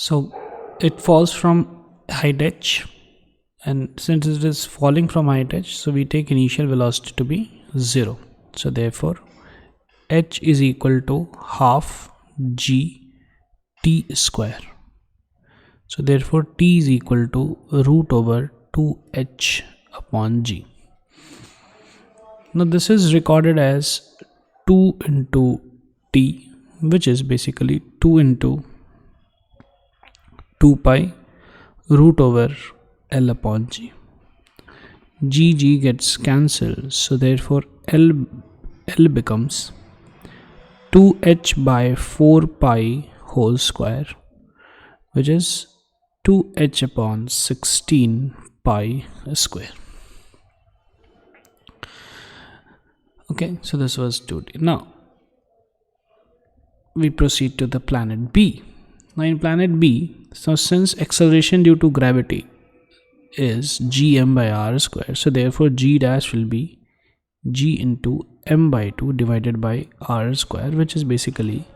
So it falls from height h, and since it is falling from height h, so we take initial velocity to be 0. So therefore h is equal to half g t square. So therefore t is equal to root over 2h upon g. Now this is recorded as 2 into t, which is basically 2 into 2 pi root over L upon G. G gets cancelled, so therefore L becomes 2h by 4 pi whole square, which is 2h upon 16 pi square. Okay, so this was 2D. Now we proceed to the planet B. Now in planet B, so since acceleration due to gravity is gm by r square, so therefore g dash will be g into m by 2 divided by r square, which is basically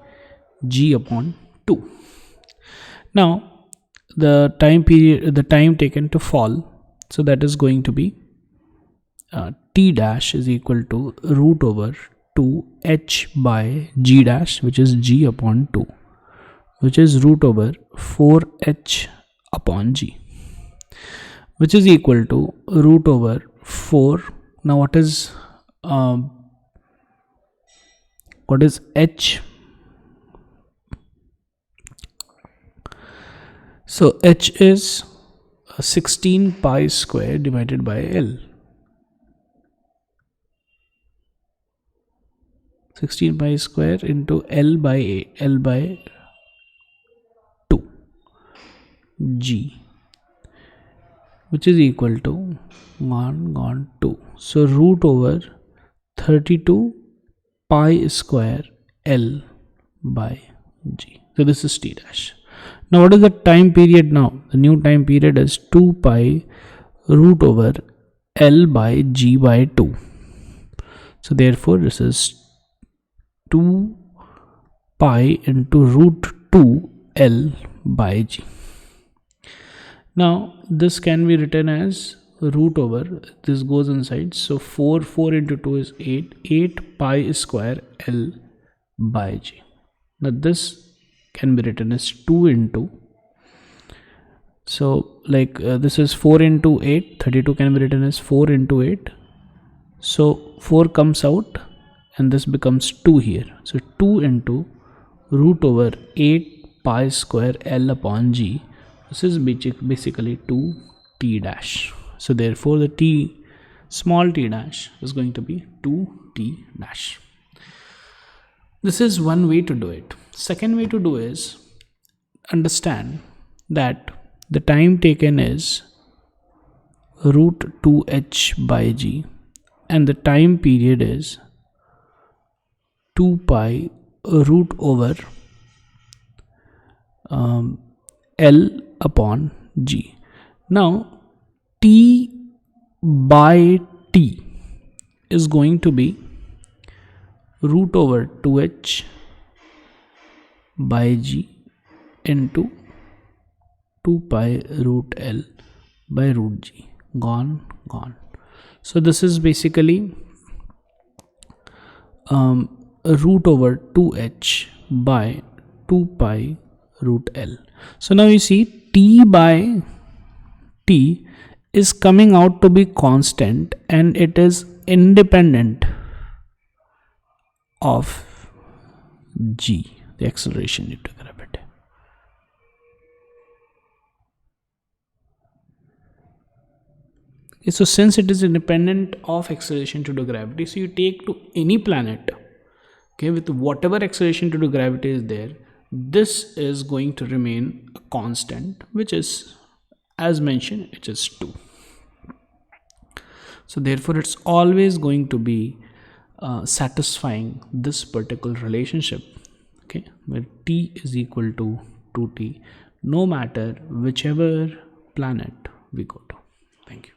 g upon 2. Now the time taken to fall, so that is going to be t dash is equal to root over 2h by g dash, which is g upon 2, which is root over 4h upon g, which is equal to root over 4. Now what is h? So h is 16 pi square divided by L. 16 pi square into L by 2 G, which is equal to 2. So root over 32 pi square L by G. So this is t dash. Now what is the time period now? The new time period is 2 pi root over L by G by 2. So therefore this is 2 pi into root 2 L by G. Now this can be written as root over, this goes inside, so 4 into 2 is 8 pi square L by G. Now this can be written as 2 into, so like this is 4 into 8, 32 can be written as 4 into 8, so 4 comes out and this becomes 2 here, so 2 into root over 8 pi square L upon G. This is basically 2 t dash. So therefore the t, small t dash, is going to be 2 t dash. This is one way to do it. Second way to do is understand that the time taken is root 2h by g and the time period is 2 pi root over L upon G. Now t by t is going to be root over 2h by G into 2 pi root L by root G. Gone. So this is basically root over 2h by 2 pi root L. So now you see t by t is coming out to be constant and it is independent of g, the acceleration due to gravity. Okay, so since it is independent of acceleration due to gravity, so you take to any planet, okay, with whatever acceleration due to gravity is there, this is going to remain a constant, which is, as mentioned, it is 2. So therefore it's always going to be satisfying this particular relationship, okay, where t is equal to 2t, no matter whichever planet we go to. Thank you.